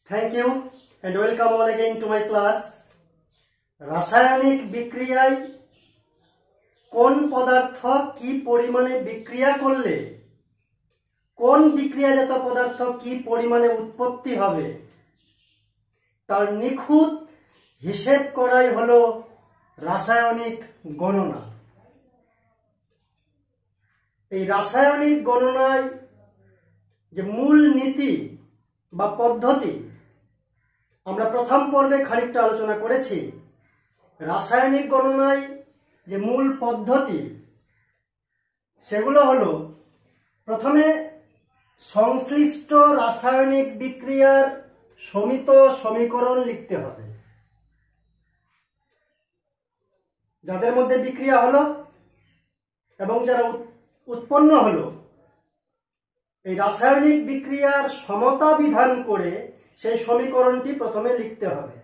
Thank you and welcome all again to my class. রাসায়নিক বিক্রিয়ায় কোন পদার্থ কি পরিমাণে বিক্রিয়া করলে কোন বিক্রিয়াজাত পদার্থ কি পরিমাণে উৎপত্তি হবে তার নিখুঁত হিসেব করাই হলো রাসায়নিক গণনা। এই রাসায়নিক গণনায় যে মূল নীতি বা পদ্ধতি আমরা প্রথম পর্বে খানিকটা আলোচনা করেছি। রাসায়নিক গণনায় যে মূল পদ্ধতি সেগুলো হলো, প্রথমে সংশ্লিষ্ট রাসায়নিক বিক্রিয়ার সমিত সমীকরণ লিখতে হবে। যাদের মধ্যে বিক্রিয়া হলো এবং যারা উৎপন্ন হলো, এই রাসায়নিক বিক্রিয়ার সমতা বিধান করে সেই সমীকরণটি প্রথমে লিখতে হবে।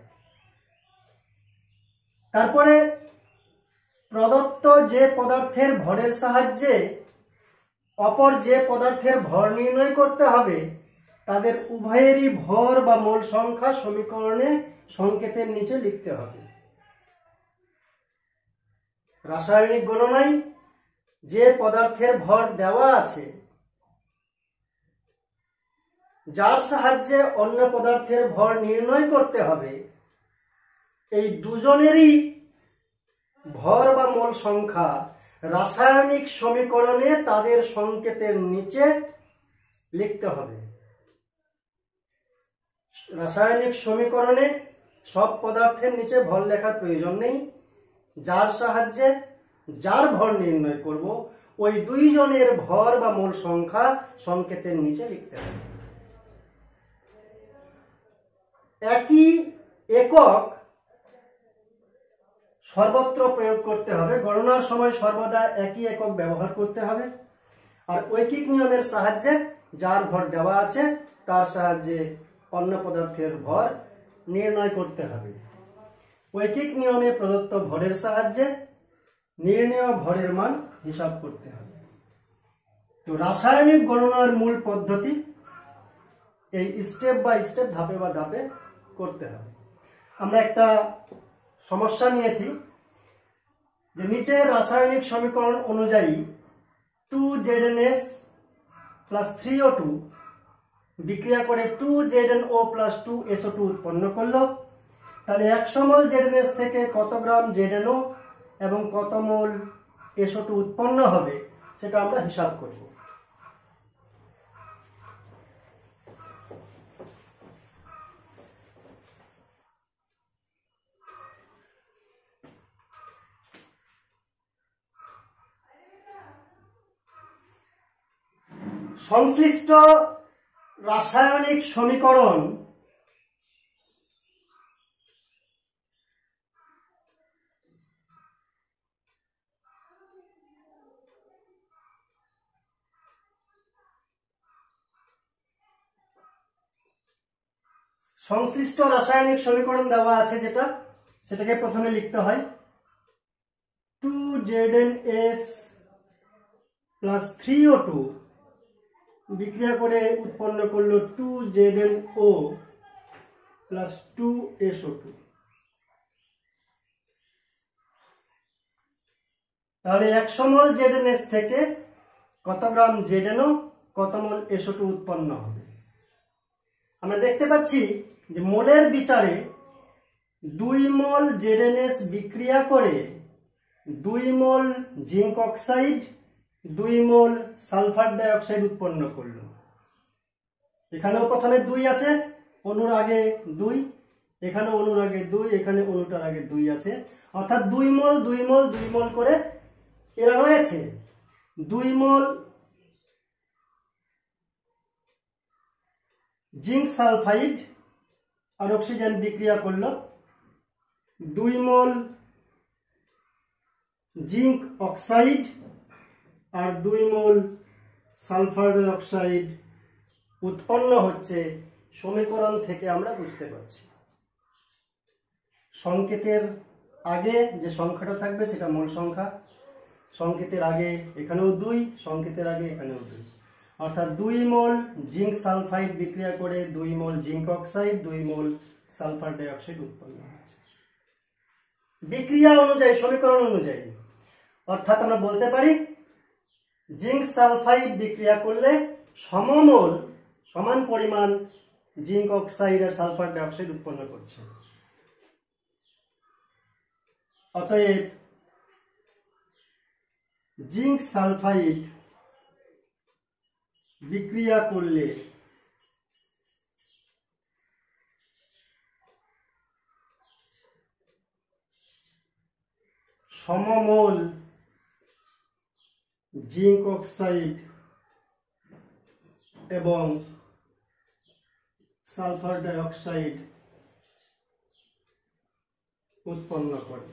তারপরে প্রদত্ত যে পদার্থের ভরের সাহায্যে অপর যে পদার্থের ভর নির্ণয় করতে হবে, তাদের উভয়েরই ভর বা মোল সংখ্যা সমীকরণে সংকেতের নিচে লিখতে হবে। রাসায়নিক গণনায় যে পদার্থের ভর দেওয়া আছে, যার সাহায্যে অন্য পদার্থের ভর নির্ণয় করতে হবে, এই দুজনেরই ভর বা মোল সংখ্যা রাসায়নিক সমীকরণে তাদের সংকেতের নিচে লিখতে হবে। রাসায়নিক সমীকরণে সব পদার্থের নিচে ভর লেখার প্রয়োজন নেই। যার সাহায্যে যার ভর নির্ণয় করব, ওই দুইজনের ভর বা মোল সংখ্যা সংকেতের নিচে লিখতে হবে। একই একক সর্বত্র প্রয়োগ করতে হবে। গণনার সময় সর্বদা একই একক ব্যবহার করতে হবে। আর ঐকিক নিয়মের সাহায্যে যার ভর দেওয়া আছে তার সাহায্যে অন্য পদার্থের ভর নির্ণয় করতে হবে। ঐকিক নিয়মে প্রদত্ত ভরের সাহায্যে নির্ণেয় ভরের মান হিসাব করতে হবে। তো রাসায়নিক গণনার মূল পদ্ধতি এই স্টেপ বাই স্টেপ, ধাপে বা ধাপে করতে হবে। আমরা একটা সমস্যা নিয়েছি যে নিচে রাসায়নিক সমীকরণ অনুযায়ী 2ZnS প্লাস 3O2 বিক্রিয়া করে 2ZnO প্লাস 2SO2 উৎপন্ন করলো। তাহলে 100 মোল ZnS থেকে কত গ্রাম ZnO এবং কত মোল SO2 উৎপন্ন হবে সেটা আমরা হিসাব করব। সংশ্লিষ্ট রাসায়নিক সমীকরণ দেওয়া আছে, সেটাকে প্রথমে লিখতে হয় 2ZnS প্লাস 3O2 বিক্রিয়া করে উৎপন্ন করলো 2ZnO প্লাস 2SO2। তাহলে 100 মোল ZnS থেকে কত গ্রাম ZnO কত মোল SO2 উৎপন্ন হবে। আমরা দেখতে পাচ্ছি যে মোলের বিচারে 2 মোল ZnS বিক্রিয়া করে 2 মোল জিঙ্ক অক্সাইড 2 মোল সালফার ডাই অক্সাইড উৎপন্ন করলো। এখানেও প্রথমে 2 আছে, অণুর আগে 2, এখানে অণুর আগে 2, এখানে অণুটার আগে 2 আছে, অর্থাৎ 2 মোল 2 মোল 2 মোল করে এরা রয়েছে। 2 মোল জিঙ্ক সালফাইড আর অক্সিজেন বিক্রিয়া করলো, 2 মোল জিঙ্ক অক্সাইড আর 2 মোল সালফার ডাই অক্সাইড উৎপন্ন হচ্ছে। সমীকরণ থেকে আমরা বুঝতে পারছি সংকেতের আগে যে সংখ্যাটা থাকবে সেটা মোল সংখ্যা। সংকেতের আগে এখানেও 2, সংকেতের আগে এখানেও 2, অর্থাৎ 2 মোল জিঙ্ক সালফাইড বিক্রিয়া করে 2 মোল জিঙ্ক অক্সাইড 2 মোল সালফার ডাই অক্সাইড উৎপন্ন হচ্ছে বিক্রিয়া অনুযায়ী, সমীকরণ অনুযায়ী। অর্থাৎ আমরা বলতে পারি জিঙ্ক সালফাইড বিক্রিয়া করলে সমমোল, সমান পরিমাণ জিঙ্ক অক্সাইড আর সালফার ডাই অক্সাইড উৎপন্ন করছে। অতএব জিঙ্ক সালফাইড বিক্রিয়া করলে সমমোল জিঙ্ক অক্সাইড এবং সালফার ডাই অক্সাইড উৎপন্ন করে।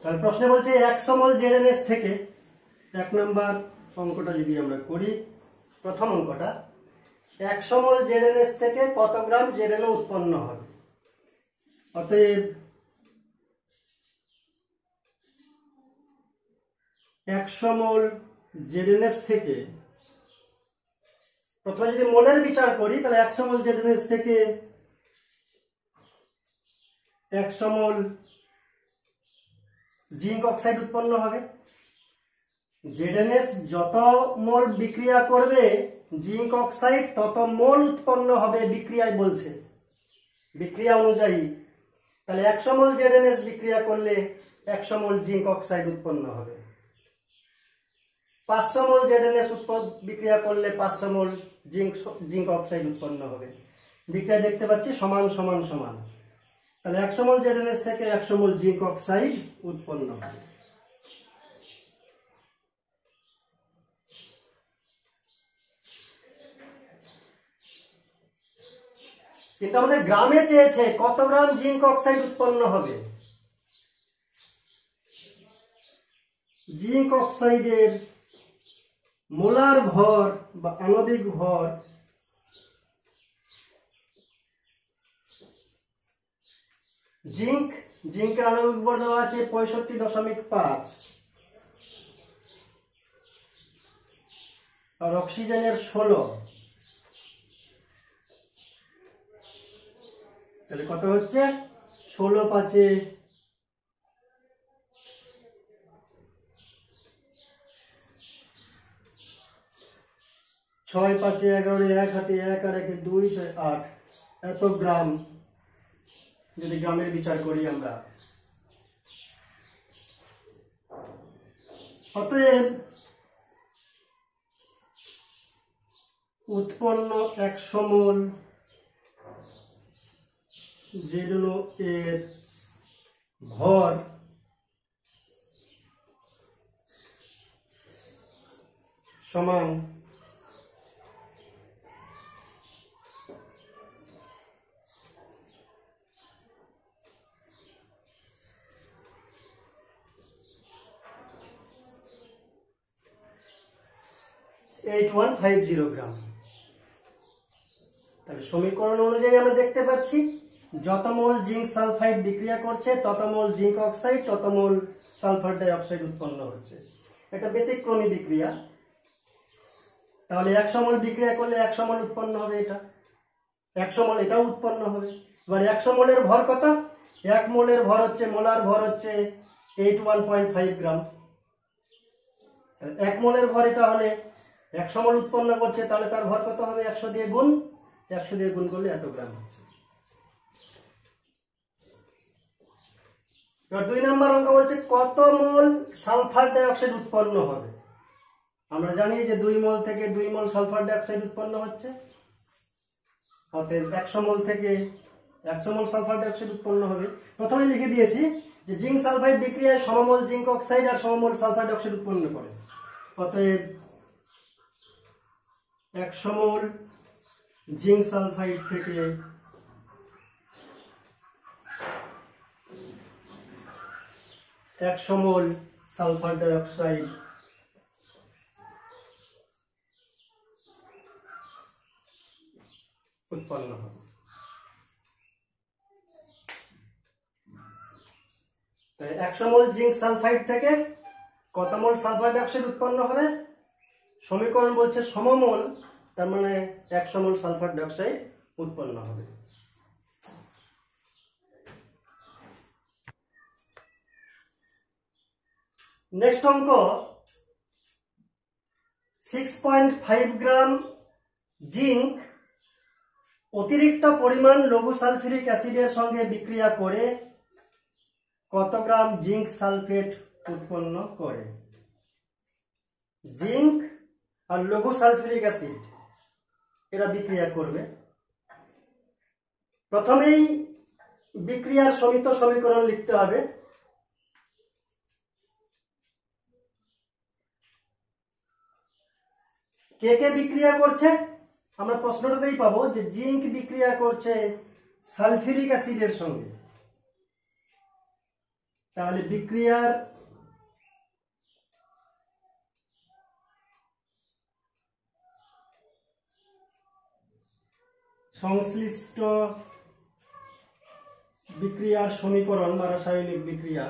তাহলে প্রশ্নে বলছে 100 মোল জেডএনএস থেকে, 1 নম্বর অঙ্কটা যদি আমরা করি, প্রথম অঙ্কটা, 100 মোল জেডএনএস থেকে কত গ্রাম জেডএনও উৎপন্ন হবে। অতএব 100 মোল জেডএনএস থেকে, প্রথমে যদি মোলের বিচার করি তাহলে 100 মোল জেডএনএস থেকে 100 মোল জিঙ্ক অক্সাইড উৎপন্ন হবে। জেডএনএস যত মোল বিক্রিয়া করবে জিঙ্ক অক্সাইড তত মোল উৎপন্ন হবে বিক্রিয়ায় বলছে, বিক্রিয়া অনুযায়ী। তাহলে 100 মোল জেডএনএস বিক্রিয়া করলে 100 মোল জিঙ্ক অক্সাইড উৎপন্ন হবে। 500 মোল জেডএনএস বিক্রিয়া করলে 500 মোল জিঙ্ক অক্সাইড উৎপন্ন হবে। বিক্রিয়া দেখতে পাচ্ছি সমান সমান সমান। তাহলে 100 মোল জেডএনএস থেকে 100 মোল জিঙ্ক অক্সাইড উৎপন্ন হবে। কিন্তু আমাদের গ্রামে চেয়েছে কত গ্রাম জিঙ্ক অক্সাইড উৎপন্ন হবে। জিঙ্ক অক্সাইডের মোলার ভর বা আণবিক ভর জিঙ্কের আণবিক ভর দেওয়া আছে 65.5 আর অক্সিজেনের 16। তাহলে কত হচ্ছে? 16 5 6 5 11, 1 হাতে 1 আর 1 2 6 8, এত গ্রাম যদি গ্রামের বিচার করি আমরা। অতএব উৎপন্ন 100 মোল জেডএনও এর ভর সমান 8150 গ্রাম। তাহলে সমীকরণ অনুযায়ী আমরা দেখতে পাচ্ছি যত মোল জিঙ্ক সালফাইড বিক্রিয়া করছে তত মোল জিঙ্ক অক্সাইড তত মোল সালফার ডাই অক্সাইড উৎপন্ন হচ্ছে। এটা ব্যতিক্রমী বিক্রিয়া। তাহলে 100 মোল বিক্রিয়া করলে 100 মোল উৎপন্ন হবে, এটা 100 মোল এটাও উৎপন্ন হবে। এবার 100 মোলের ভর কত? 1 মোলের ভর হচ্ছে, মোলার ভর হচ্ছে 81.5 গ্রাম। 1 মোলের ভর এটা হলে 100 মোল উৎপন্ন করছে, তাহলে তার ভর কত হবে? 100 দিয়ে গুণ, 100 দিয়ে গুণ করলে এত গ্রাম হচ্ছে। এবার 2 নম্বর অঙ্ক বলছে কত মোল সালফার ডাই অক্সাইড উৎপন্ন হবে। আমরা জানি যে 2 মোল থেকে 2 মোল সালফার ডাই অক্সাইড উৎপন্ন হচ্ছে। অতএব 100 মোল থেকে 100 মোল সালফার ডাই অক্সাইড উৎপন্ন হবে। প্রথমে লিখে দিয়েছি যে জিঙ্ক সালফাইড বিক্রিয়ায় সমমোল জিঙ্ক অক্সাইড আর সমমোল সালফার ডাই অক্সাইড উৎপন্ন করে। অতএব 100 মোল জিঙ্ক সালফাইড থেকে 100 মোল সালফার ডাই অক্সাইড উৎপন্ন হবে। 100 মোল জিঙ্ক সালফাইড থেকে কত মোল সালফার ডাইঅক্সাইড উৎপন্ন হবে? সমীকরণ বলছে সমমোল, তার মানে 100 মোল সালফার ডাইঅক্সাইড উৎপন্ন হবে। নেক্সট অঙ্ক, 6.5 গ্রাম জিঙ্ক অতিরিক্ত পরিমাণ লঘু সালফিউরিক অ্যাসিডের সঙ্গে বিক্রিয়া করে কত গ্রাম জিঙ্ক সালফেট উৎপন্ন করে? জিঙ্ক আর লঘু সালফিউরিক অ্যাসিড এরা বিক্রিয়া করবে। প্রথমেই বিক্রিয়ার সমিত সমীকরণ লিখতে হবে। কে কে বিক্রিয়া করছে? আমরা প্রশ্নটাতেই পাবো যে জিঙ্ক বিক্রিয়া করছে সালফিউরিক অ্যাসিডের সঙ্গে, তাহলে বিক্রিয়ার সংশ্লিষ্ট বিক্রিয়ার সমীকরণ বা রাসায়নিক বিক্রিয়া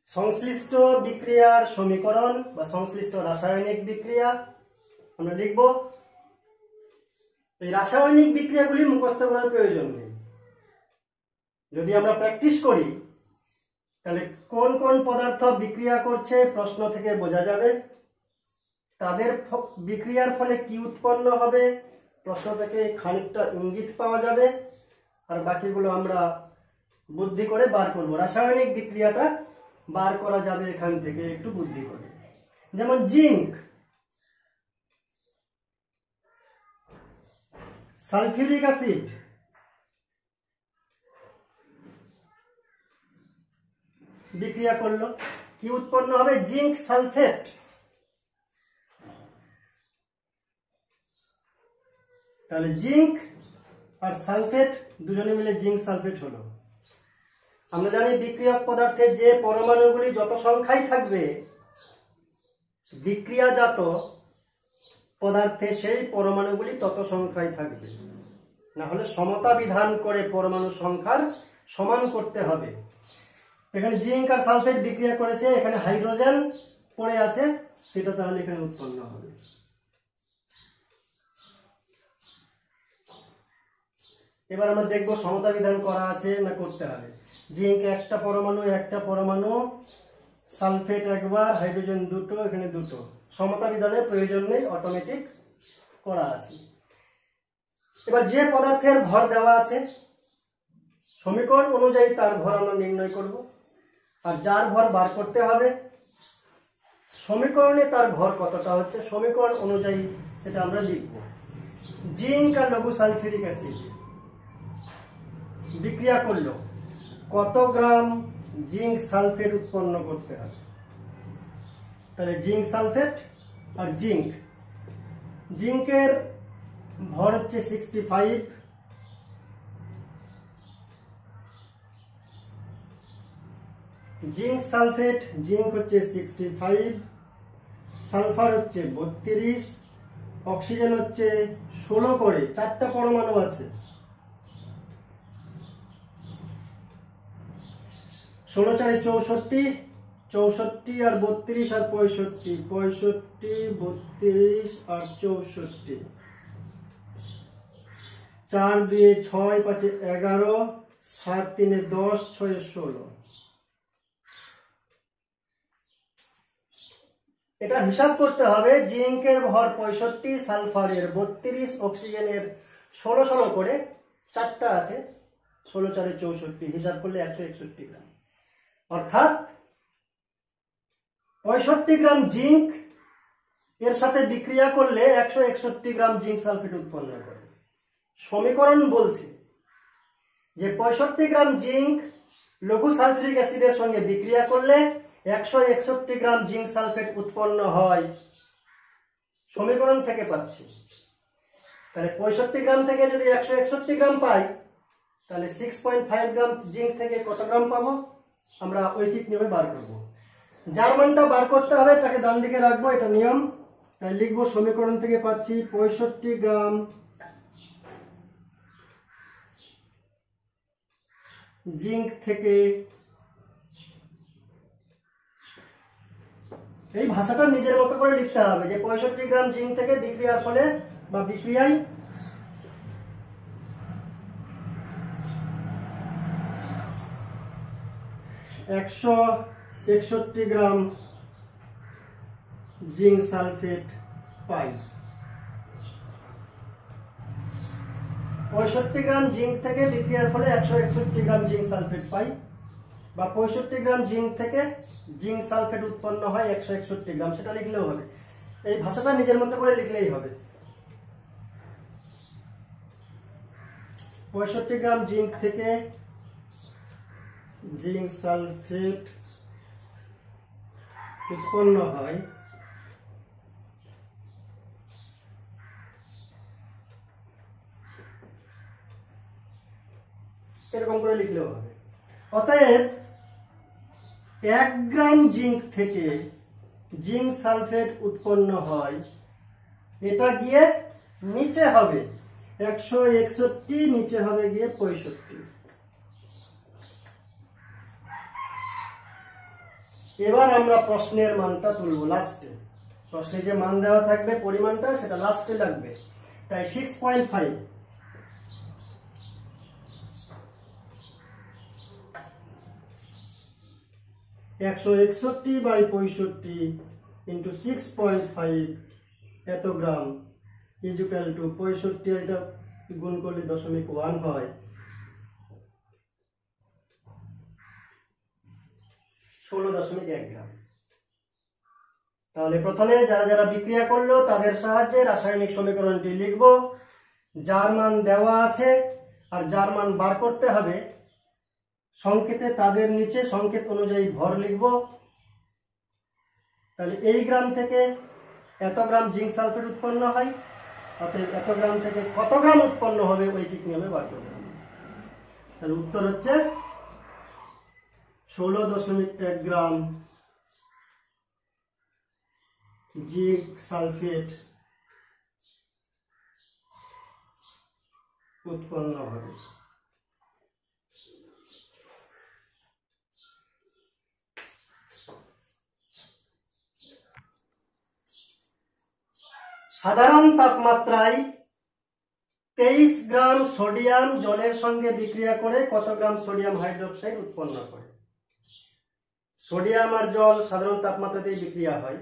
সংশ্লিষ্ট বিক্রিয়ার সমীকরণ বা সংশ্লিষ্ট রাসায়নিক বিক্রিয়া আমরা লিখব। এই রাসায়নিক বিক্রিয়াগুলি মুখস্থ করার প্রয়োজন নেই। যদি আমরা প্র্যাকটিস করি তাহলে কোন কোন পদার্থ বিক্রিয়া করছে প্রশ্ন থেকে বোঝা যাবে, তাদের বিক্রিয়ার ফলে কি উৎপন্ন হবে প্রশ্ন থেকে খানিকটা ইঙ্গিত পাওয়া যাবে, আর বাকিগুলো আমরা বুদ্ধি করে বার করব। রাসায়নিক বিক্রিয়াটা বার করা যাবে এখান থেকে একটু বুদ্ধি করে। যেমন জিঙ্ক সালফিউরিক অ্যাসিড বিক্রিয়া করলো, কি উৎপন্ন হবে? Zinc sulphate. তাহলে জিঙ্ক আর সালফেট দুজনে মিলে জিঙ্ক সালফেট হলো। আমরা জানি বিক্রিয়ক পদার্থে যে পরমাণুগুলি যত সংখ্যায় থাকবে বিক্রিয়াজাত পদার্থে সেই পরমাণুগুলি তত সংখ্যায় থাকবে, না হলে সমতা বিধান করে পরমাণু সংখ্যার সমান করতে হবে। এখানে জিঙ্ক আর সালফেট বিক্রিয়া করেছে, এখানে হাইড্রোজেন পড়ে আছে, সেটা তাহলে এখানে উৎপন্ন হবে। এবার আমরা দেখবো সমতা বিধান করা আছে না করতে হবে। জিঙ্ক একটা পরমাণু, সালফেট একবার, হাইড্রোজেন দুটো, এখানে দুটো। সমতা বিধানের প্রয়োজন নেই, অটোমেটিক করা আছে। এবার যে পদার্থের ভর দেওয়া আছে সমীকরণ অনুযায়ী তার ভর আমরা নির্ণয় করব, আর যার ভর বার করতে হবে সমীকরণে তার ভর কতটা হচ্ছে সমীকরণ অনুযায়ী সেটা আমরা লিখব। জিঙ্ক আর লঘু সালফিউরিক অ্যাসিড বিক্রিয়া করলো, কত গ্রাম জিঙ্ক সালফেট উৎপন্ন করতে হবে? তাহলে জিঙ্ক সালফেট আর জিঙ্কের ভর হচ্ছে 65, জিঙ্ক সালফেট, জিঙ্ক হচ্ছে 65, সালফার হচ্ছে 32, অক্সিজেন হচ্ছে 16 করে, 4টা পরমাণু আছে। 16 4 64, 64 আর 32 আর 65, 65 32 আর 64, 4 2 6 5 11, 7 3 10, 6 16। এটা হিসাব করতে হবে। জিঙ্কের ভর 65, সালফারের 32, অক্সিজেনের 16 16 করে, 4টা আছে, 16 4 64, হিসাব করলে 161 গ্রাম। অর্থাৎ 65 গ্রাম জিঙ্ক এর সাথে বিক্রিয়া করলে 161 গ্রাম জিঙ্ক সালফেট উৎপন্ন করে। সমীকরণ বলছে যে 65 গ্রাম জিঙ্ক লঘু সালফিউরিক অ্যাসিডের সঙ্গে বিক্রিয়া করলে 161 গ্রাম জিঙ্ক সালফেট উৎপন্ন হয়, সমীকরণ থেকে পাচ্ছি। তাহলে 65 গ্রাম থেকে যদি 161 গ্রাম পাই তাহলে 6.5 গ্রাম জিঙ্ক থেকে কত গ্রাম পাবো আমরা ঐকিক নিয়মে বার করব। যার মানটা বার করতে হবে তাকে ডান দিকে রাখবো, এটা নিয়ম। তাই লিখবো সমীকরণ থেকে পাচ্ছি 65 গ্রাম জিঙ্ক থেকে, এই ভাষাটা নিজের মতো করে লিখতে হবে যে 65 গ্রাম জিঙ্ক থেকে বিক্রিয়ার ফলে বা বিক্রিয়ায় 161 গ্রাম জিঙ্ক সালফেট পাই। 65 গ্রাম জিঙ্ক থেকে বিক্রিয়ার ফলে 161 গ্রাম জিঙ্ক সালফেট পাই, বা 65 গ্রাম জিঙ্ক থেকে জিঙ্ক সালফেট উৎপন্ন হয় 161 গ্রাম, সেটা লিখলেও হবে। এই ভাষাটা নিজের মতো করে লিখলেই হবে। 65 গ্রাম জিঙ্ক থেকে জিঙ্ক সালফেট উৎপন্ন হয় এরকম করে লিখলেও হবে। অতএব 1 গ্রাম জিঙ্ক থেকে জিঙ্ক সালফেট উৎপন্ন হয়, এটা গিয়ে নিচে হবে 161, নিচে হবে গিয়ে 65। এবার আমরা প্রশ্নের মানটা তুলব লাস্টে। প্রশ্নে যে মান দেওয়া থাকবে পরিমাণটা, সেটা লাস্টে লাগবে। তাই 6.5 161/65 ইন্টু 6.5 এত গ্রাম ইকুয়াল টু 65, এটা গুণ করলে 0.1 হয়, 16.1 গ্রাম। তাহলে প্রথমে যারা যারা বিক্রিয়া করলো তাদের সাহায্যে রাসায়নিক সমীকরণটি লিখব, যার মান দেওয়া আছে আর যার মান বার করতে হবে সংকেতে তাদের নিচে সংকেত অনুযায়ী ভর লিখব। তাহলে এই গ্রাম থেকে এত গ্রাম জিঙ্ক সালফেট উৎপন্ন হয়, অতএব এত গ্রাম থেকে কত গ্রাম উৎপন্ন হবে ঐকিক নিয়মে বার করতে হবে। তাহলে উত্তর হচ্ছে 16.1 গ্রাম জিঙ্ক সালফেট উৎপন্ন হবে। সাধারণ তাপমাত্রায় 23 গ্রাম সোডিয়াম জলের সঙ্গে বিক্রিয়া করে কত গ্রাম সোডিয়াম হাইড্রোক্সাইড উৎপন্ন করে? সোডিয়াম আর জল সাধারণ তাপমাত্রাতেই বিক্রিয়া হয়,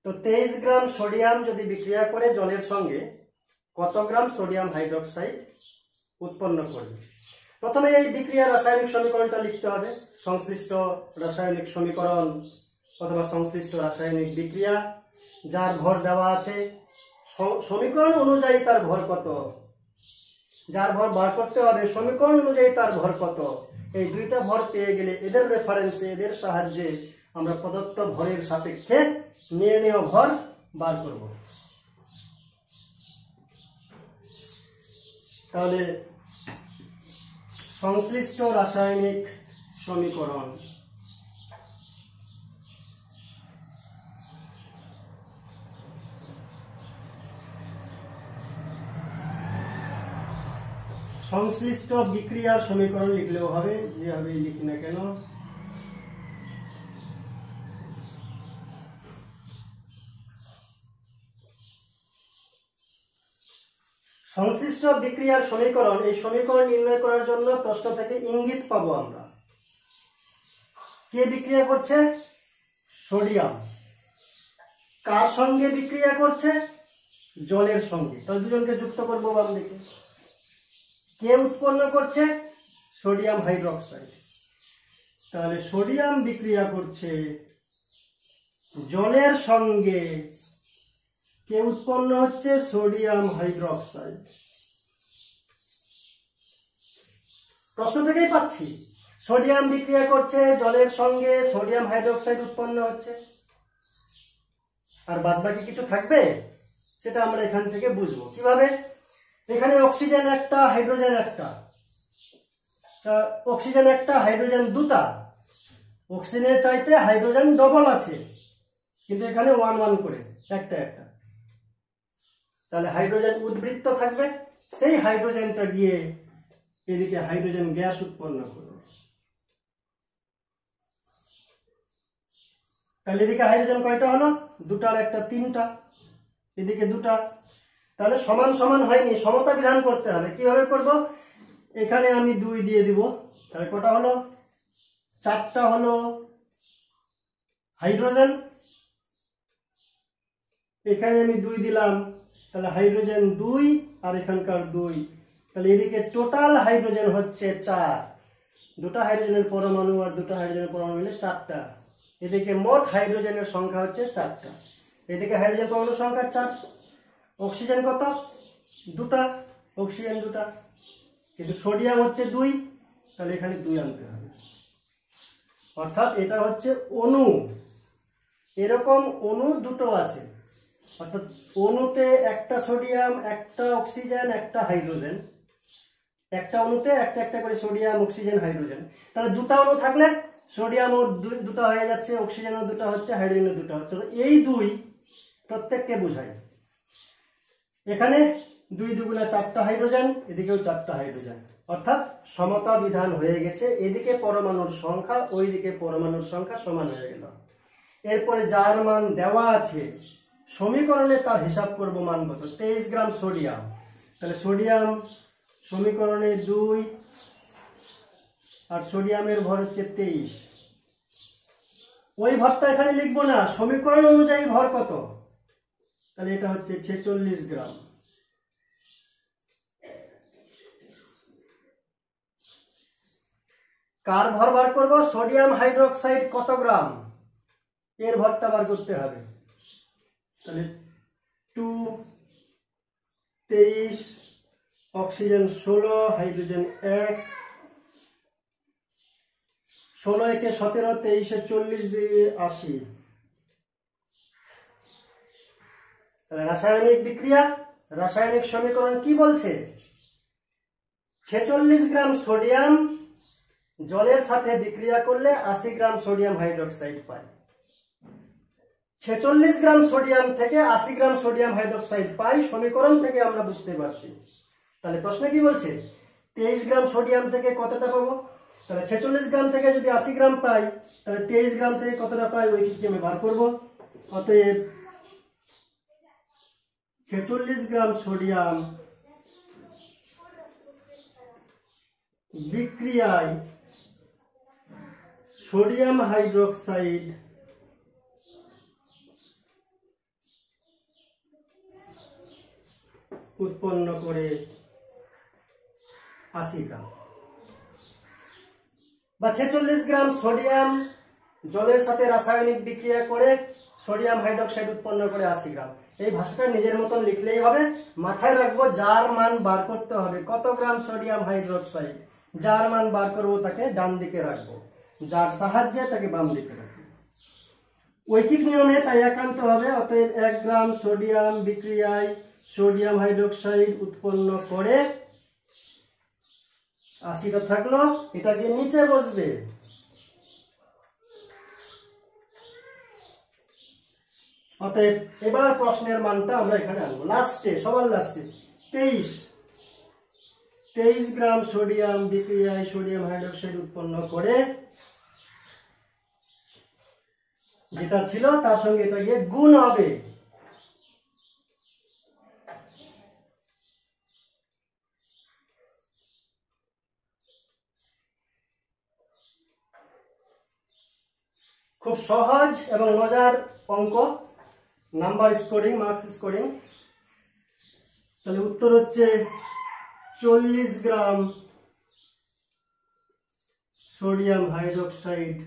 তো 23 গ্রাম সোডিয়াম যদি বিক্রিয়া করে জলের সঙ্গে কত গ্রাম সোডিয়াম হাইড্রোক্সাইড উৎপন্ন করবে? প্রথমে এই বিক্রিয়ার রাসায়নিক সমীকরণটা লিখতে হবে। সংশ্লিষ্ট রাসায়নিক সমীকরণ অথবা সংশ্লিষ্ট রাসায়নিক বিক্রিয়া, যার ভর দেওয়া আছে, সমীকরণ অনুযায়ী তার ভর কত, যার ভর বার করতে হবে সমীকরণ অনুযায়ী তার ভর কত। এই দুইটা ভর পেয়ে গেলে এদের রেফারেন্সে, এদের সাহায্যে আমরা প্রদত্ত ভরের সাপেক্ষে নির্ণেয় ভর বার করব। তাহলে সংশ্লিষ্ট রাসায়নিক সমীকরণ সংশ্লিষ্ট বিক্রিয়ার সমীকরণ লিখলেও হবে, যেভাবে লিখি না কেন। সংশ্লিষ্ট বিক্রিয়ার সমীকরণ, এই সমীকরণ নির্ণয় করার জন্য প্রশ্ন থেকে ইঙ্গিত পাবো আমরা। কে বিক্রিয়া করছে? সোডিয়াম। কার সঙ্গে বিক্রিয়া করছে? জলের সঙ্গে। তাহলে দুজনকে যুক্ত করবো বাম দিকে। কে উৎপন্ন করছে? Sodium hydroxide. তাহলে সোডিয়াম বিক্রিয়া করছে জলের সঙ্গে, কে উৎপন্ন হচ্ছে? Sodium hydroxide. প্রশ্ন থেকেই পাচ্ছি সোডিয়াম বিক্রিয়া করছে জলের সঙ্গে, সোডিয়াম হাইড্রোক্সাইড উৎপন্ন হচ্ছে। আর বাদবাকি কিছু থাকবে সেটা আমরা এখান থেকে বুঝবো কিভাবে। এখানে অক্সিজেন একটা, হাইড্রোজেন একটা, অক্সিজেন একটা, হাইড্রোজেন দুটা। অক্সিজেনের চাইতে হাইড্রোজেন ডবল আছে, কিন্তু এখানে 1 1 করে, একটা একটা। তাহলে হাইড্রোজেন উদ্বৃত্ত থাকবে, সেই হাইড্রোজেনটা গিয়ে এদিকে হাইড্রোজেন গ্যাস উৎপন্ন করবে। তাহলে এদিকে হাইড্রোজেন কয়টা হলো? দুটার একটা তিনটা, এদিকে দুটা। তাহলে সমান সমান হয়নি, সমতা বিধান করতে হবে। কিভাবে করব? এখানে আমি 2 দিয়ে দিব, তাহলে কটা হলো? 4টা হলো হাইড্রোজেন, এখানে আমি 2 দিলাম, তাহলে হাইড্রোজেন 2 আর এখানকার 2, তাহলে এদিকে টোটাল হাইড্রোজেন হচ্ছে 4। দুটা হাইড্রোজেনের পরমাণু আর দুটা হাইড্রোজেনের পরমাণু মিলে 4টা। এদিকে মোট হাইড্রোজেনের সংখ্যা হচ্ছে 4টা। এদিকে হাইড্রোজেন পরমাণুর সংখ্যা 4। অক্সিজেন কত? 2টা, অক্সিজেন 2টা, কিন্তু সোডিয়াম হচ্ছে 2, তাহলে এখানে 2 আনতে হবে। অর্থাৎ এটা হচ্ছে অণু। এরকম অণু দুটো আছে, অর্থাৎ অণুতে একটা সোডিয়াম, একটা অক্সিজেন, একটা হাইড্রোজেন। একটা অণুতে একটা একটা করে সোডিয়াম, অক্সিজেন, হাইড্রোজেন। তাহলে দুটা অণু থাকলে সোডিয়ামও 2টা হয়ে যাচ্ছে, অক্সিজেনও 2টা হচ্ছে, হাইড্রোজেনও 2টা হচ্ছে। এই 2 প্রত্যেককে বোঝায়। এখানে 2 দুগুণা 4টা হাইড্রোজেন, এদিকেও 4টা হাইড্রোজেন, অর্থাৎ সমতা বিধান হয়ে গেছে। এদিকে পরমাণুর সংখ্যা, ওইদিকে পরমাণুর সংখ্যা সমান হয়ে গেল। এরপরে যার মান দেওয়া আছে সমীকরণে তার হিসাব করব মান কত? 23 গ্রাম সোডিয়াম। তাহলে সোডিয়াম সমীকরণে 2 আর সোডিয়ামের ভর হচ্ছে 23। ওই ভরটা এখানে লিখবো না, সমীকরণ অনুযায়ী ভর কত? তাহলে এটা হচ্ছে 46 গ্রাম। কার ভর বার করব? সোডিয়াম হাইড্রোক্সাইড কত গ্রাম, এর ভরটা বার করতে হবে। তাহলে 2, 23, অক্সিজেন 16, হাইড্রোজেন 1, 16 একে 17, 23 এ 40 দিয়ে 80। তাহলে রাসায়নিক বিক্রিয়া, রাসায়নিক সমীকরণ কি বলছে? 46 গ্রাম সোডিয়াম জলের সাথে বিক্রিয়া করলে 80 গ্রাম সোডিয়াম হাইড্রোক্সাইড পাই। 46 গ্রাম সোডিয়াম থেকে 80 গ্রাম সোডিয়াম হাইড্রোক্সাইড পাই, সমীকরণ থেকে আমরা বুঝতে পারছি। তাহলে প্রশ্নে কি বলছে? 23 গ্রাম সোডিয়াম থেকে কতটা পাবো? তাহলে 46 গ্রাম থেকে যদি 80 গ্রাম পাই, তাহলে 23 গ্রাম থেকে কতটা পাই ওই কি আমি বার করব। অতএব 46 গ্রাম সোডিয়াম বিক্রিয়ায় সোডিয়াম হাইড্রোক্সাইড উৎপন্ন করে 80 গ্রাম, বা 46 গ্রাম সোডিয়াম জলের সাথে রাসায়নিক বিক্রিয়া করে সোডিয়াম হাইড্রোক্সাইড উৎপন্ন করে 80 গ্রাম। এই ভাষাটা নিজের মতন লিখলেই হবে। মাথায় রাখবো যার মান বার করতে হবে, কত গ্রাম সোডিয়াম হাইড্রোক্সাইড, যার মান বার করবো তাকে ডান দিকে রাখবো, যার সাহায্যে তাকে বাম দিকে রাখবো। ঐকিক নিয়মে তাই একান্ত হবে। অতএব 1 গ্রাম সোডিয়াম বিক্রিয়ায় সোডিয়াম হাইড্রোক্সাইড উৎপন্ন করে 80টা থাকলো, এটাকে নিচে বসবে। অতএব এবার প্রশ্নের মানটা আমরা এখানে আনবো লাস্টে, সবার লাস্টে। 23 গ্রাম সোডিয়াম বিক্রিয়ায় সোডিয়াম হাইড্রোক্সাইড উৎপন্ন করে, যেটা ছিল তার সঙ্গে এটা গিয়ে গুণ হবে। খুব সহজ এবং মজার অঙ্ক, নাম্বার স্কোরিং, মার্কস স্কোরিং। তাহলে উত্তর হচ্ছে 40 গ্রাম সোডিয়াম হাইড্রোক্সাইড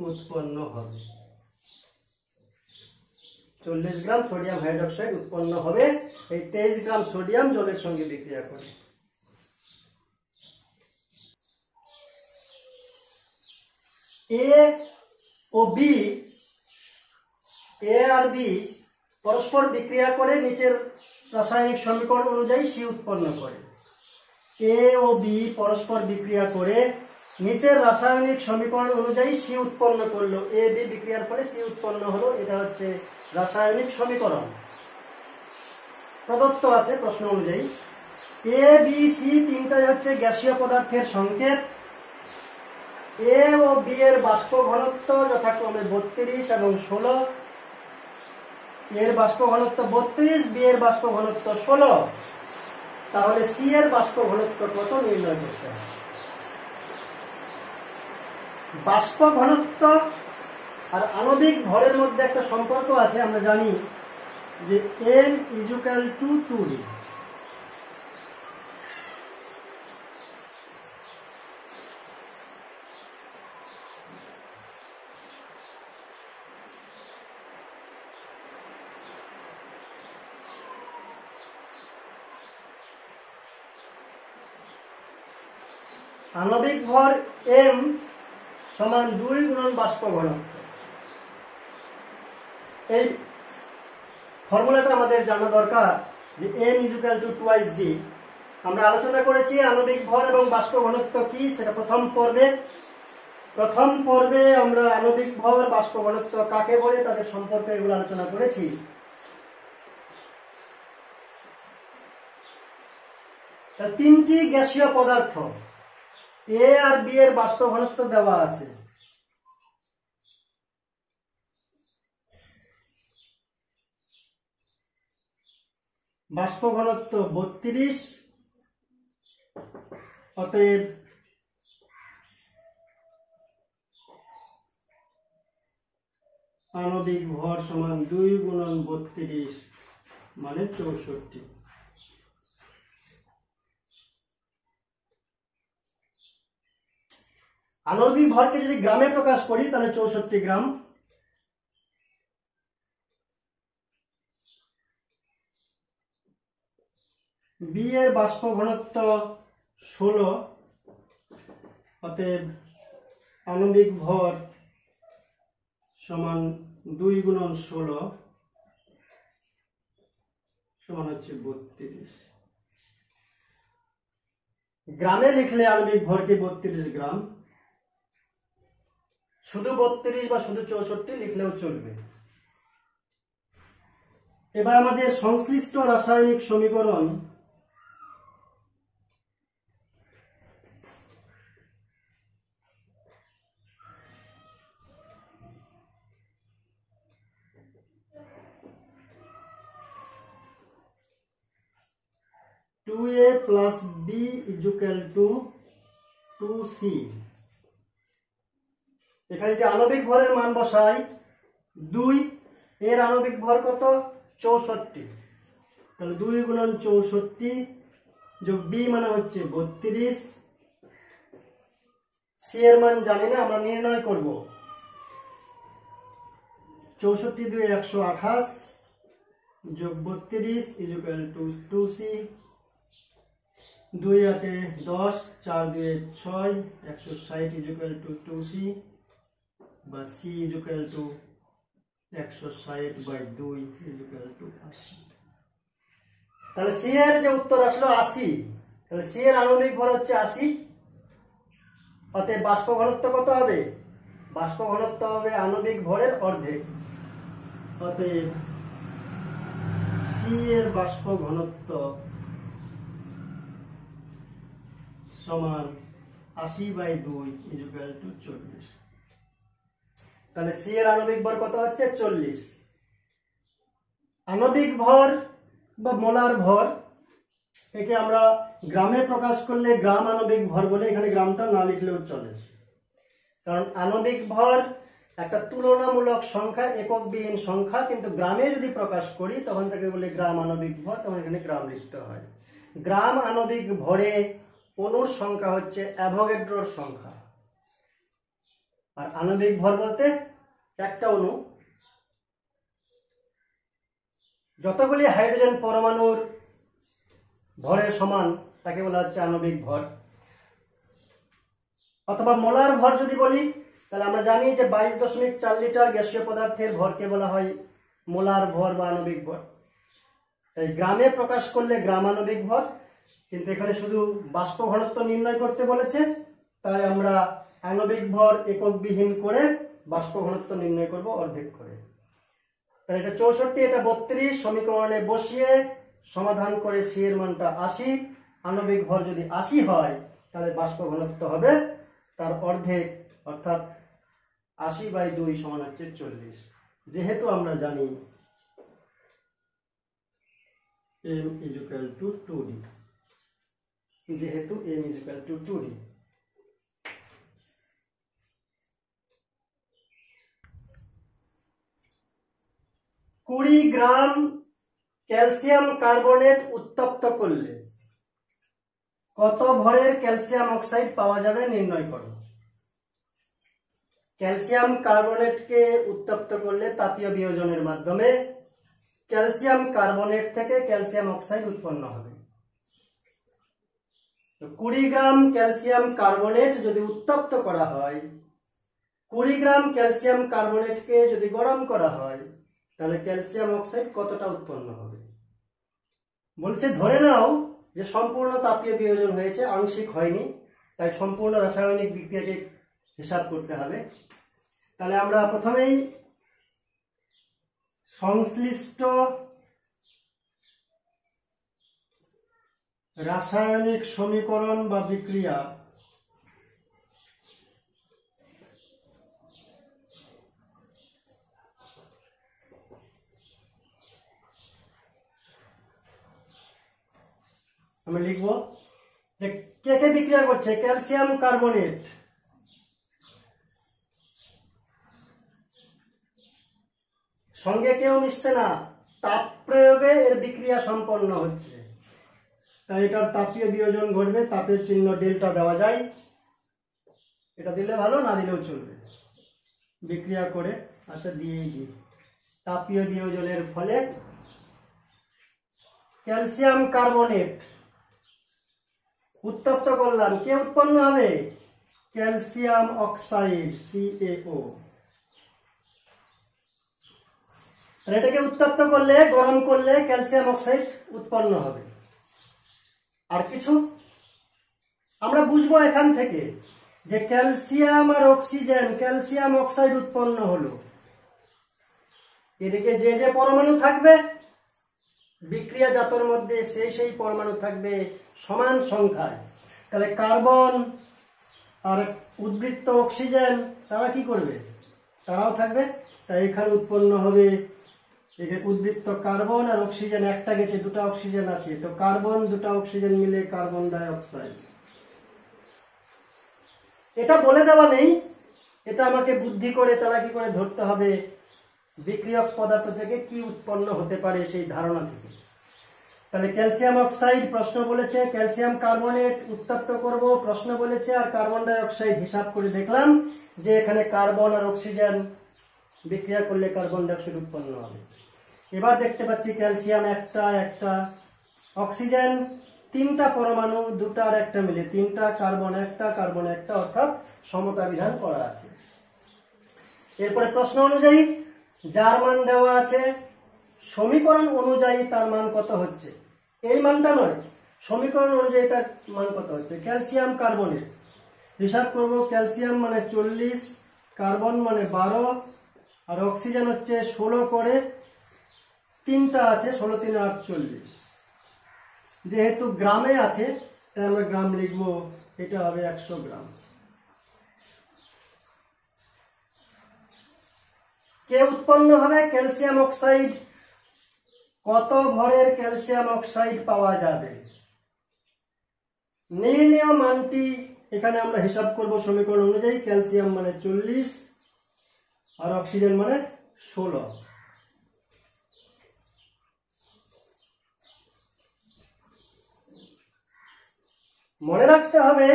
উৎপন্ন হবে। 40 গ্রাম সোডিয়াম হাইড্রোক্সাইড উৎপন্ন হবে এই 23 গ্রাম সোডিয়াম জলের সঙ্গে বিক্রিয়া করে। এ ও বি, এ আর বি পরস্পর বিক্রিয়া করে নিচের রাসায়নিক সমীকরণ অনুযায়ী সি উৎপন্ন করে। এ ও বি পরস্পর বিক্রিয়া করে নিচের রাসায়নিক সমীকরণ অনুযায়ী সি উৎপন্ন করলো। এ বি বিক্রিয়ার ফলে সি উৎপন্ন হলো, এটা হচ্ছে রাসায়নিক সমীকরণ প্রদত্ত আছে প্রশ্ন অনুযায়ী। এ বি সি তিনটাই হচ্ছে গ্যাসীয় পদার্থের সংকেত। এ ও বি এর বাষ্প ঘনত্ব যথাক্রমে 32 এবং 16। এর বাষ্প ঘনত্ব 32, বি এর বাষ্প ঘনত্ব 16। তাহলে সি এর বাষ্প ঘনত্ব কত নির্ণয় করতে হবে। বাষ্প ঘনত্ব আর আণবিক ভরের মধ্যে একটা সম্পর্ক আছে, আমরা জানি যে n = 2d। আণবিক ভর m সমান 2 গুণন বাষ্প ঘনত্ব। এই ফর্মুলাটা আমাদের জানা দরকার যে m = 2d। আমরা আলোচনা করেছি আণবিক ভর এবং বাষ্প ঘনত্ব কি, সেটা প্রথম পর্বে আমরা আণবিক ভর বাষ্প ঘনত্ব কাকে বলে তাদের সম্পর্কে এগুলো আলোচনা করেছি। তিনটি গ্যাসীয় পদার্থ এ আর বি এর বাষ্প ঘনত্ব দেওয়া আছে। বাষ্প ঘনত্ব 32, অতএব আণবিক ভর সমান 2 গুণন 32 মানে 64। আণবিক ভরকে যদি গ্রামে প্রকাশ করি তাহলে 64 গ্রাম। বি এর বাষ্প ঘনত্ব 16, অতএব আণবিক ভর সমান 2 গুণন 16 সমান হচ্ছে 32। গ্রামে লিখলে আণবিক ভরকে 32 গ্রাম, শুধু 32 বা শুধু 64 লিখলেও চলবে। এবার আমাদের সংশ্লিষ্ট রাসায়নিক সমীকরণ (2a + b = 2c)। এখানে যে আণবিক ভরের মান বসাই 2, এর আণবিক ভর কত 64, তাহলে 2 গুণন 64 যোগ বি মানে হচ্ছে 32। সি এর মান জানি না, আমরা নির্ণয় করব। 64 2 128 যোগ 32 = 2c। 2 8 10, 4 2 6, 160 = 2c বা c = 160/2 = 80। তাহলে সি এর যে উত্তর আসলো 80, তাহলে সি এর আণবিক ভর হচ্ছে 80। অতএব বাষ্প ঘনত্ব কত হবে? বাষ্প ঘনত্ব হবে আণবিক ভরের অর্ধেক। অতএব সি এর বাষ্প ঘনত্ব সমান 80/2 = 40। তাহলে সি এর আণবিক ভর কত হচ্ছে 40। আণবিক ভর বা মোলার ভর একে আমরা গ্রামে প্রকাশ করলে গ্রাম আণবিক ভর বলে, এখানে গ্রামটা না লিখলেও চলে, কারণ আণবিক ভর একটা তুলনামূলক সংখ্যা, এককবিহীন সংখ্যা, কিন্তু গ্রামে যদি প্রকাশ করি তখন তাকে বলে গ্রাম আণবিক ভর, তখন এখানে গ্রাম লিখতে হয়। গ্রাম আণবিক ভরে অণুর সংখ্যা হচ্ছে অ্যাভোগাড্রোর সংখ্যা। আর আণবিক ভর বলতে একটা অণু যতগুলি হাইড্রোজেন পরমাণুর ভরের সমান তাকে বলা হচ্ছে আণবিক ভর। অথবা মোলার ভর যদি বলি তাহলে আমরা জানি যে 22.4 লিটার গ্যাসীয় পদার্থের ভরকে বলা হয় মোলার ভর বা আণবিক ভর। তাই গ্রামে প্রকাশ করলে গ্রাম আণবিক ভর, কিন্তু এখানে শুধু বাষ্প ঘনত্ব নির্ণয় করতে বলেছে, তাই আমরা আণবিক ভর এককবিহীন করে বাষ্প ঘনত্ব নির্ণয় করব অর্ধেক করে। তাহলে এটা 64, এটা 32, সমীকরণে বসিয়ে সমাধান করে সি এর মানটা 80, আণবিক ভর যদি 80 হয় তাহলে বাষ্প ঘনত্ব হবে তার অর্ধেক, অর্থাৎ 80/2 সমান হচ্ছে 40। যেহেতু আমরা জানি m = 2d, যেহেতু m = 2d, কুড়ি গ্রাম ক্যালসিয়াম কার্বনেট উত্তপ্ত করলে কত ভরের ক্যালসিয়াম অক্সাইড পাওয়া যাবে নির্ণয় করো। ক্যালসিয়াম কার্বনেটকে উত্তপ্ত করলে তাপীয় বিয়োজনের মাধ্যমে ক্যালসিয়াম কার্বনেট থেকে ক্যালসিয়াম অক্সাইড উৎপন্ন হবে। 20 গ্রাম ক্যালসিয়াম কার্বনেট যদি উত্তপ্ত করা হয়, 20 গ্রাম ক্যালসিয়াম কার্বনেটকে যদি গরম করা হয়, তাহলে ক্যালসিয়াম অক্সাইড কতটা উৎপন্ন হবে? বলছে ধরে নাও যে সম্পূর্ণ তাপীয় বিয়োজন হয়েছে, আংশিক হয়নি, তাই সম্পূর্ণ রাসায়নিক বিক্রিয়াকে হিসাব করতে হবে। তাহলে আমরা প্রথমেই সংশ্লিষ্ট রাসায়নিক সমীকরণ বা বিক্রিয়া আমি লিখব যে কে কে বিক্রিয়া করছে, ক্যালসিয়াম কার্বনেট সঙ্গে কেউ মিশছে না, তাপ প্রয়োগে এর বিক্রিয়া সম্পন্ন হচ্ছে, তাই এটার তাপীয় বিয়োজন ঘটবে। তাপের চিহ্ন ডেল্টা দেওয়া যায়, এটা দিলে ভালো, না দিলেও চলবে। বিক্রিয়া করে আচ্ছা দিয়েই দিই। তাপীয় বিয়োজনের ফলে ক্যালসিয়াম কার্বনেট উত্তপ্ত করলাম, কে উৎপন্ন হবে? Calcium oxide CaO। এটাকে উত্তপ্ত করলে, গরম করলে ক্যালসিয়াম অক্সাইড উৎপন্ন হবে। আর কিছু আমরা বুঝবো এখান থেকে যে ক্যালসিয়াম আর অক্সিজেন, ক্যালসিয়াম অক্সাইড উৎপন্ন হলো, এদিকে যে যে পরমাণু থাকবে বিক্রিয়া জাতর মধ্যে সেই পরমাণু থাকবে সমান সংখ্যায়। তাহলে কার্বন আর উদ্বৃত্ত অক্সিজেন তারা কি করবে? তারাও থাকবে, তাই এখানে উৎপন্ন হবে উদ্বৃত্ত কার্বন আর অক্সিজেন, একটা গেছে, দুটা অক্সিজেন আছে, তো কার্বন দুটা অক্সিজেন মিলে কার্বন ডাই অক্সাইড। এটা বলে দেওয়া নেই, এটা আমাকে বুদ্ধি করে চালাকি করে ধরতে হবে বিক্রিয়ক পদার্থ থেকে কি উৎপন্ন হতে পারে সেই ধারণা থেকে। তাহলে ক্যালসিয়াম অক্সাইড প্রশ্ন বলেছে, ক্যালসিয়াম কার্বনেট উত্তপ্ত করব প্রশ্ন বলেছে, আর কার্বন ডাই অক্সাইড হিসাব করে দেখলাম যে এখানে কার্বন আর অক্সিজেন বিক্রিয়া করলে কার্বন ডাই অক্সাইড উৎপন্ন হবে। এবার দেখতে পাচ্ছি ক্যালসিয়াম একটা একটা, অক্সিজেন তিনটা পরমাণু, দুটা আর একটা মিলে তিনটা, কার্বন একটা, অর্থাৎ সমতা বিধান করা আছে। এরপরে প্রশ্ন অনুযায়ী যার মান দেওয়া আছে, সমীকরণ অনুযায়ী তার মান কত হচ্ছে, এই মানটা নয়, সমীকরণ অনুযায়ী তার মান কত হচ্ছে। ক্যালসিয়াম কার্বনেট হিসাব করব, ক্যালসিয়াম মানে 40, কার্বন মানে 12, আর অক্সিজেন হচ্ছে 16 করে, তিনটা আছে, 16 3 48। যেহেতু গ্রামে আছে তাই আমরা গ্রাম লিখবো, এটা হবে 100 গ্রাম। কে উৎপন্ন হবে? Calcium oxide. কত ভরের ক্যালসিয়াম অক্সাইড পাওয়া যাবে? নির্ণেয় মানটি এখানে আমরা হিসাব করব সমীকরণ অনুযায়ী। ক্যালসিয়াম মানে 40 আর অক্সিজেন মানে 16। মনে রাখতে হবে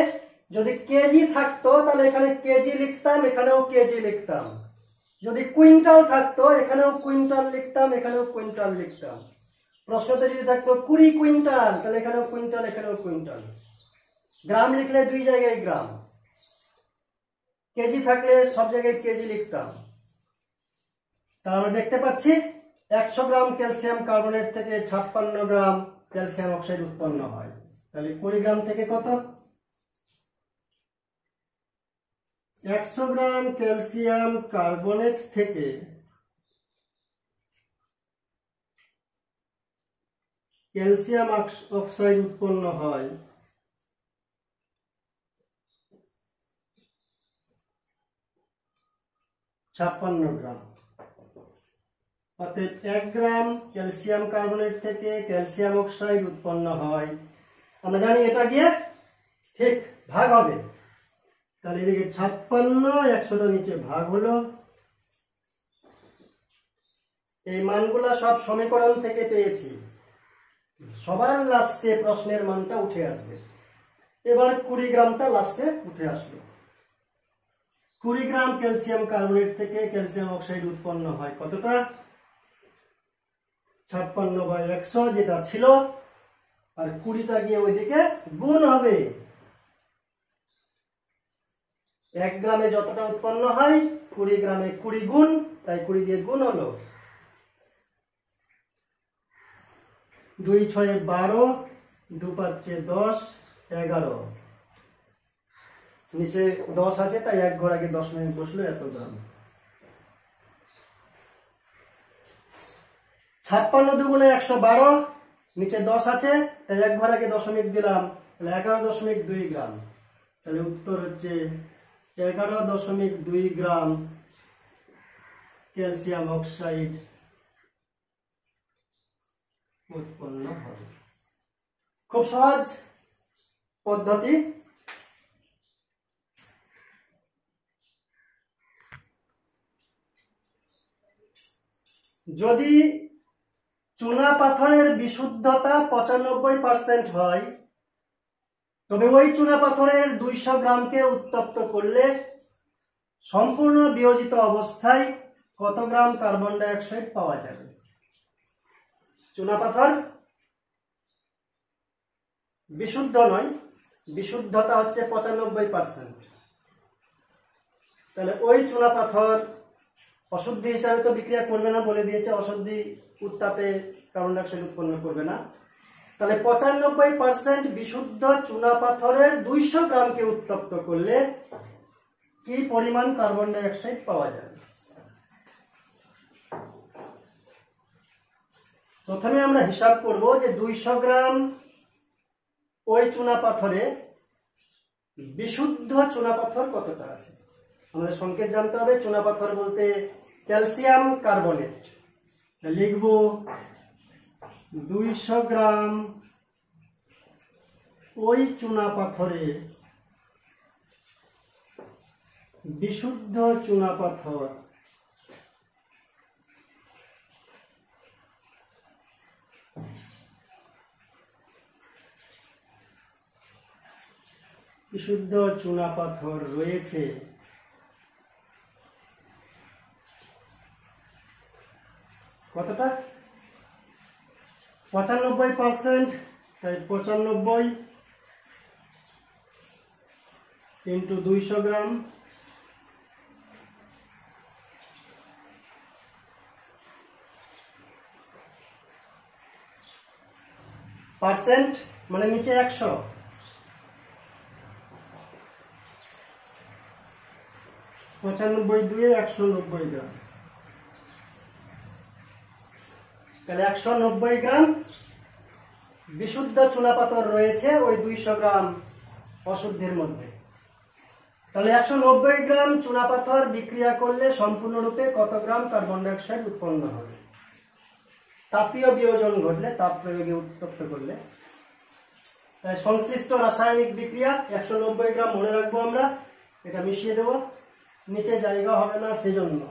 যদি কেজি থাকতো তাহলে এখানে কেজি লিখতাম, এখানেও কেজি লিখতাম। যদি কুইন্টাল থাকতো এখানেও কুইন্টাল লিখতাম, এখানেও কুইন্টাল লিখতাম। প্রশ্নতে যদি থাকতো 20 কুইন্টাল তাহলে এখানেও কুইন্টাল, এখানেও কুইন্টাল। গ্রাম লিখলে দুই জায়গায় গ্রাম, কেজি থাকলে সব জায়গায় কেজি লিখতাম। তাহলে আমরা দেখতে পাচ্ছি 100 গ্রাম ক্যালসিয়াম কার্বনেট থেকে 56 গ্রাম ক্যালসিয়াম অক্সাইড উৎপন্ন হয়। তাহলে 20 গ্রাম থেকে কত? 100 গ্রাম ক্যালসিয়াম কার্বনেট থেকে ক্যালসিয়াম অক্সাইড উৎপন্ন হয় 56 গ্রাম। অর্থাৎ 1 গ্রাম ক্যালসিয়াম কার্বনেট থেকে ক্যালসিয়াম অক্সাইড উৎপন্ন হয়, আমরা জানি এটা গিয়ে ঠিক ভাগ হবে, তাহলে এদিকে 56, 100টা নিচে ভাগ হলো। এই মানগুলা সব সমীকরণ থেকে পেয়েছি, সবার লাস্টে প্রশ্নের মানটা উঠে আসবে। এবার 20 গ্রামটা লাস্টে উঠে আসলো। 20 গ্রাম ক্যালসিয়াম কার্বনেট থেকে ক্যালসিয়াম অক্সাইড উৎপন্ন হয় কতটা? 56/100 যেটা ছিল, আর 20টা গিয়ে ওইদিকে গুণ হবে। 1 গ্রামে যতটা উৎপন্ন হয় 20 গ্রামে 20 গুণ, তাই 20 দিয়ে গুণ হলো। 2 × 6 = 12, 2 × 5 = 10, 11। নিচে 10 আছে তাই 1 ঘর আগে 10 মিনিট বসলো, এত গ্রাম। 56 × 2 = 112, নিচে 10 আছে তাই 1 ঘর আগে দশমিক দিলাম, তাহলে 11.2 গ্রাম। তাহলে উত্তর হচ্ছে 11.2 গ্রাম ক্যালসিয়াম অক্সাইড উৎপন্ন হবে। খুব সহজ পদ্ধতি। যদি চুনা পাথরের বিশুদ্ধতা 95% হয়, তবে ওই চুনা পাথরের 200 গ্রামকে উত্তপ্ত করলে সম্পূর্ণ বিয়োজিত অবস্থায় কত গ্রাম কার্বন ডাই অক্সাইড পাওয়া যাবে? চুনা পাথর বিশুদ্ধ নয়, বিশুদ্ধতা হচ্ছে 95%। তাহলে ওই চুনা পাথর অশুদ্ধি হিসাবে তো বিক্রিয়া করবে না, বলে দিয়েছে অশুদ্ধি উত্তাপে কার্বন ডাই অক্সাইড উৎপন্ন করবে না। তাহলে 95% বিশুদ্ধ চুনা পাথরের 200 গ্রামকে উত্তপ্ত করলে কি পরিমাণ কার্বন ডাই অক্সাইড পাওয়া যাবে? প্রথমে আমরা হিসাব করব যে 200 গ্রাম ওই চুনা পাথরে বিশুদ্ধ চুনা পাথর কতটা আছে। আমাদের সংকেত জানতে হবে। চুনা পাথর বলতে ক্যালসিয়াম কার্বনেট, লিখব 200 গ্রাম ওই চুনা পাথরে বিশুদ্ধ চুনা পাথর বিশুদ্ধ চুনা পাথর রয়েছে কতটা? 95%, তাই 95 × 200 গ্রাম পার্সেন্ট মানে নিচে 100, 95 দিয়ে 190 গ্রাম। তাহলে 190 গ্রাম বিশুদ্ধ চুনাপাথর রয়েছে ওই 200 গ্রাম অশুদ্ধির মধ্যে। তাহলে 190 গ্রাম চুনাপাথর বিক্রিয়া করলে সম্পূর্ণরূপে কত গ্রাম কার্বন ডাই অক্সাইড উৎপন্ন হবে? তাপীয় বিয়োজন ঘটলে, তাপ প্রয়োগে উত্তপ্ত করলে। তাই সংশ্লিষ্ট রাসায়নিক বিক্রিয়া 190 গ্রাম মনে রাখবো আমরা, এটা মিশিয়ে দেব, নিচে জায়গা হবে না সেজন্য।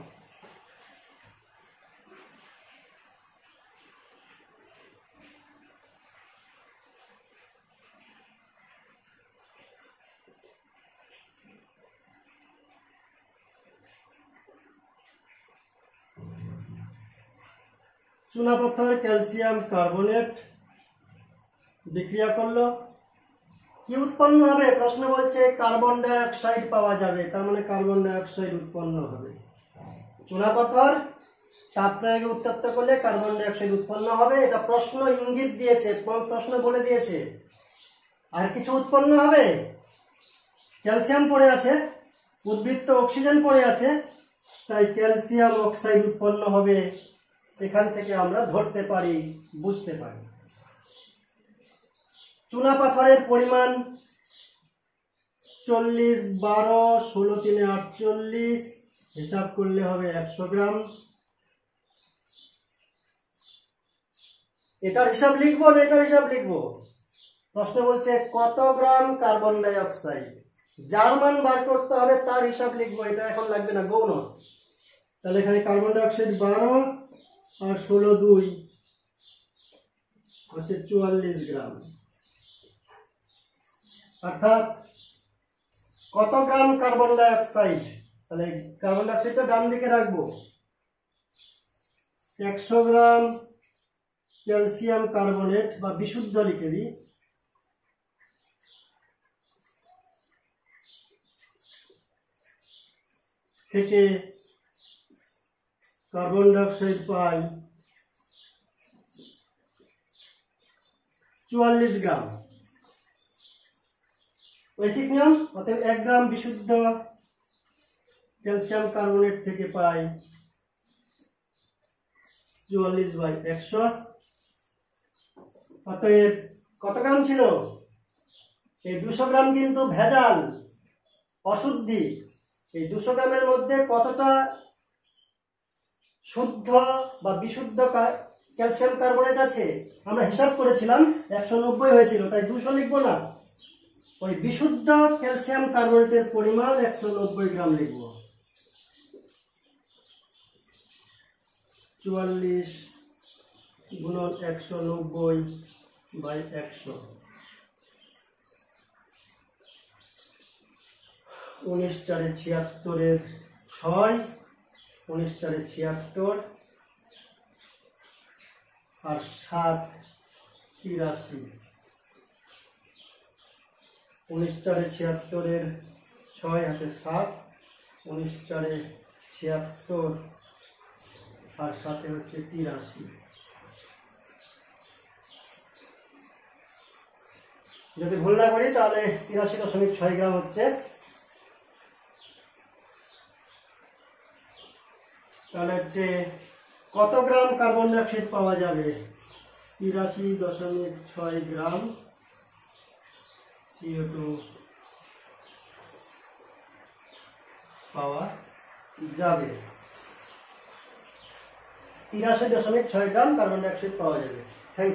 চুনাপাথর ক্যালসিয়াম কার্বনেট বিক্রিয়া করলো, কি উৎপন্ন হবে? প্রশ্ন বলছে কার্বন ডাই অক্সাইড পাওয়া যাবে, তার মানে কার্বন ডাই অক্সাইড উৎপন্ন হবে। চুনাপাথর তাপ প্রয়োগে উত্তপ্ত করলে কার্বন ডাই অক্সাইড উৎপন্ন হবে, এটা প্রশ্ন ইঙ্গিত দিয়েছে, প্রশ্ন বলে দিয়েছে। আর কিছু উৎপন্ন হবে? ক্যালসিয়াম পড়ে আছে, উদ্বৃত্ত অক্সিজেন পড়ে আছে, তাই ক্যালসিয়াম অক্সাইড উৎপন্ন হবে। এখান থেকে আমরা ধরতে পারি, বুঝতে পারি। চুনা পাথরের পরিমাণ 40, 12, 16, 3, 48, হিসাব করলে হবে 100 গ্রাম। এটার হিসাব লিখবো না এটার হিসাব লিখবো? প্রশ্ন বলছে কত গ্রাম কার্বন ডাই অক্সাইড, যার মান বার করতে হবে তার হিসাব লিখবো, এটা এখন লাগবে না, গৌণ। তাহলে এখানে কার্বন ডাই অক্সাইড 12 আর 16, 2 হচ্ছে 44 গ্রাম। অর্থাৎ কত গ্রাম কার্বন ডাই অক্সাইড, তাহলে কার্বন ডাই অক্সাইডটা ডান দিকে রাখবো। 100 গ্রাম ক্যালসিয়াম কার্বনেট বা বিশুদ্ধ লিখে দিই, থেকে কার্বন ডাই অক্সাইড পাই 44 গ্রাম। ঐকিক নিয়ম, অতএব 1 গ্রাম বিশুদ্ধ ক্যালসিয়াম কার্বনেট থেকে পাই 44/100। অতএব কত গ্রাম ছিল? এই 200 গ্রাম কিন্তু ভেজাল, অশুদ্ধি। এই 200 গ্রামের মধ্যে কতটা শুদ্ধ বা বিশুদ্ধ ক্যালসিয়াম কার্বনেট আছে আমরা হিসাব করেছিলাম, 190 হয়েছিল, তাই 200 লিখবো না, ওই বিশুদ্ধ ক্যালসিয়াম কার্বনেটের পরিমাণ 190 গ্রাম লিখব। 44 গুণন 190/100, 19 4 76 6, 19 4 76 আর 7 83, 19 4 76 6 হাতে 7, 19 4 76 আর 7 হচ্ছে 83। যদি ভুল না করি তাহলে 83.6 গ্রাম হচ্ছে। তাহলে হচ্ছে কত গ্রাম কার্বন ডাই অক্সাইড পাওয়া যাবে? 83.6 গ্রাম CO2 পাওয়া যাবে। 83.6 গ্রাম কার্বন ডাই অক্সাইড পাওয়া যাবে। Thank you.